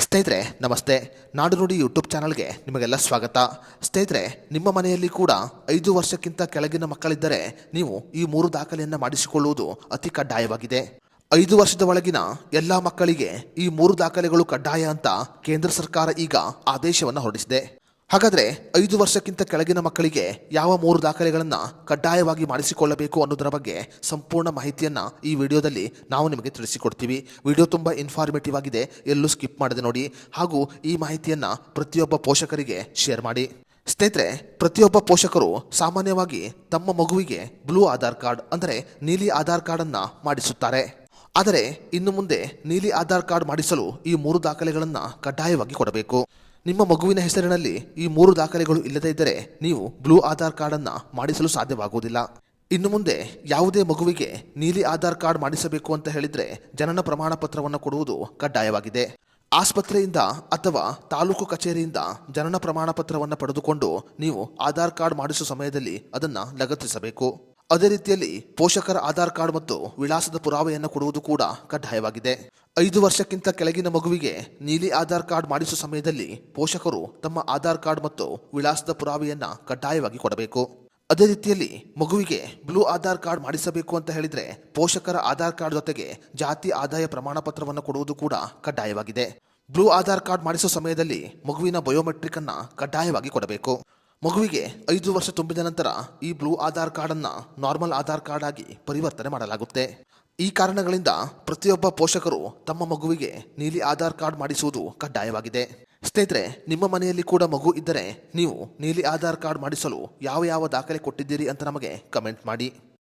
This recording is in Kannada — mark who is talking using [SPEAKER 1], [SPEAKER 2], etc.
[SPEAKER 1] ಸ್ನೇಹಿತರೆ ನಮಸ್ತೆ. ನಾಡು ನುಡಿ ಯೂಟ್ಯೂಬ್ ಚಾನಲ್ಗೆ ನಿಮಗೆಲ್ಲ ಸ್ವಾಗತ. ಸ್ನೇಹಿತರೆ, ನಿಮ್ಮ ಮನೆಯಲ್ಲಿ ಕೂಡ 5 ವರ್ಷಕ್ಕಿಂತ ಕೆಳಗಿನ ಮಕ್ಕಳಿದ್ದರೆ ನೀವು ಈ 3 ದಾಖಲೆಯನ್ನು ಮಾಡಿಸಿಕೊಳ್ಳುವುದು ಅತಿ ಕಡ್ಡಾಯವಾಗಿದೆ. 5 ವರ್ಷದ ಒಳಗಿನ ಎಲ್ಲ ಮಕ್ಕಳಿಗೆ ಈ 3 ದಾಖಲೆಗಳು ಕಡ್ಡಾಯ ಅಂತ ಕೇಂದ್ರ ಸರ್ಕಾರ ಈಗ ಆದೇಶವನ್ನು ಹೊರಡಿಸಿದೆ. ಹಾಗಾದರೆ 5 ವರ್ಷಕ್ಕಿಂತ ಕೆಳಗಿನ ಮಕ್ಕಳಿಗೆ ಯಾವ 3 ದಾಖಲೆಗಳನ್ನು ಕಡ್ಡಾಯವಾಗಿ ಮಾಡಿಸಿಕೊಳ್ಳಬೇಕು ಅನ್ನೋದರ ಬಗ್ಗೆ ಸಂಪೂರ್ಣ ಮಾಹಿತಿಯನ್ನು ಈ ವಿಡಿಯೋದಲ್ಲಿ ನಾವು ನಿಮಗೆ ತಿಳಿಸಿಕೊಡ್ತೀವಿ. ವಿಡಿಯೋ ತುಂಬ ಇನ್ಫಾರ್ಮೇಟಿವ್ ಆಗಿದೆ, ಎಲ್ಲೂ ಸ್ಕಿಪ್ ಮಾಡದೆ ನೋಡಿ. ಹಾಗೂ ಈ ಮಾಹಿತಿಯನ್ನು ಪ್ರತಿಯೊಬ್ಬ ಪೋಷಕರಿಗೆ ಶೇರ್ ಮಾಡಿ. ಸ್ನೇಹಿತರೆ, ಪ್ರತಿಯೊಬ್ಬ ಪೋಷಕರು ಸಾಮಾನ್ಯವಾಗಿ ತಮ್ಮ ಮಗುವಿಗೆ ಬ್ಲೂ ಆಧಾರ್ ಕಾರ್ಡ್ ಅಂದರೆ ನೀಲಿ ಆಧಾರ್ ಕಾರ್ಡನ್ನು ಮಾಡಿಸುತ್ತಾರೆ. ಆದರೆ ಇನ್ನು ಮುಂದೆ ನೀಲಿ ಆಧಾರ್ ಕಾರ್ಡ್ ಮಾಡಿಸಲು ಈ 3 ದಾಖಲೆಗಳನ್ನು ಕಡ್ಡಾಯವಾಗಿ ಕೊಡಬೇಕು. ನಿಮ್ಮ ಮಗುವಿನ ಹೆಸರಿನಲ್ಲಿ ಈ 3 ದಾಖಲೆಗಳು ಇಲ್ಲದೇ ಇದ್ದರೆ ನೀವು ಬ್ಲೂ ಆಧಾರ್ ಕಾರ್ಡನ್ನು ಮಾಡಿಸಲು ಸಾಧ್ಯವಾಗುವುದಿಲ್ಲ. ಇನ್ನು ಮುಂದೆ ಯಾವುದೇ ಮಗುವಿಗೆ ನೀಲಿ ಆಧಾರ್ ಕಾರ್ಡ್ ಮಾಡಿಸಬೇಕು ಅಂತ ಹೇಳಿದರೆ ಜನನ ಪ್ರಮಾಣ ಪತ್ರವನ್ನು ಕೊಡುವುದು ಕಡ್ಡಾಯವಾಗಿದೆ. ಆಸ್ಪತ್ರೆಯಿಂದ ಅಥವಾ ತಾಲೂಕು ಕಚೇರಿಯಿಂದ ಜನನ ಪ್ರಮಾಣ ಪತ್ರವನ್ನು ಪಡೆದುಕೊಂಡು ನೀವು ಆಧಾರ್ ಕಾರ್ಡ್ ಮಾಡಿಸುವ ಸಮಯದಲ್ಲಿ ಅದನ್ನು ಲಗತ್ತಿಸಬೇಕು. ಅದೇ ರೀತಿಯಲ್ಲಿ ಪೋಷಕರ ಆಧಾರ್ ಕಾರ್ಡ್ ಮತ್ತು ವಿಳಾಸದ ಪುರಾವೆಯನ್ನು ಕೊಡುವುದು ಕೂಡ ಕಡ್ಡಾಯವಾಗಿದೆ. 5 ವರ್ಷಕ್ಕಿಂತ ಕೆಳಗಿನ ಮಗುವಿಗೆ ನೀಲಿ ಆಧಾರ್ ಕಾರ್ಡ್ ಮಾಡಿಸುವ ಸಮಯದಲ್ಲಿ ಪೋಷಕರು ತಮ್ಮ ಆಧಾರ್ ಕಾರ್ಡ್ ಮತ್ತು ವಿಳಾಸದ ಪುರಾವೆಯನ್ನು ಕಡ್ಡಾಯವಾಗಿ ಕೊಡಬೇಕು. ಅದೇ ರೀತಿಯಲ್ಲಿ ಮಗುವಿಗೆ ಬ್ಲೂ ಆಧಾರ್ ಕಾರ್ಡ್ ಮಾಡಿಸಬೇಕು ಅಂತ ಹೇಳಿದರೆ ಪೋಷಕರ ಆಧಾರ್ ಕಾರ್ಡ್ ಜೊತೆಗೆ ಜಾತಿ ಆದಾಯ ಪ್ರಮಾಣ ಪತ್ರವನ್ನು ಕೊಡುವುದು ಕೂಡ ಕಡ್ಡಾಯವಾಗಿದೆ. ಬ್ಲೂ ಆಧಾರ್ ಕಾರ್ಡ್ ಮಾಡಿಸುವ ಸಮಯದಲ್ಲಿ ಮಗುವಿನ ಬಯೋಮೆಟ್ರಿಕ್ ಅನ್ನು ಕಡ್ಡಾಯವಾಗಿ ಕೊಡಬೇಕು. ಮಗುವಿಗೆ 5 ವರ್ಷ ತುಂಬಿದ ನಂತರ ಈ ಬ್ಲೂ ಆಧಾರ್ ಕಾರ್ಡನ್ನು ನಾರ್ಮಲ್ ಆಧಾರ್ ಕಾರ್ಡ್ ಆಗಿ ಪರಿವರ್ತನೆ ಮಾಡಲಾಗುತ್ತೆ. ಈ ಕಾರಣಗಳಿಂದ ಪ್ರತಿಯೊಬ್ಬ ಪೋಷಕರು ತಮ್ಮ ಮಗುವಿಗೆ ನೀಲಿ ಆಧಾರ್ ಕಾರ್ಡ್ ಮಾಡಿಸುವುದು ಕಡ್ಡಾಯವಾಗಿದೆ. ಸ್ನೇಹಿತರೆ, ನಿಮ್ಮ ಮನೆಯಲ್ಲಿ ಕೂಡ ಮಗು ಇದ್ದರೆ ನೀವು ನೀಲಿ ಆಧಾರ್ ಕಾರ್ಡ್ ಮಾಡಿಸಲು ಯಾವ ದಾಖಲೆ ಕೊಟ್ಟಿದ್ದೀರಿ ಅಂತ ನಮಗೆ ಕಮೆಂಟ್ ಮಾಡಿ.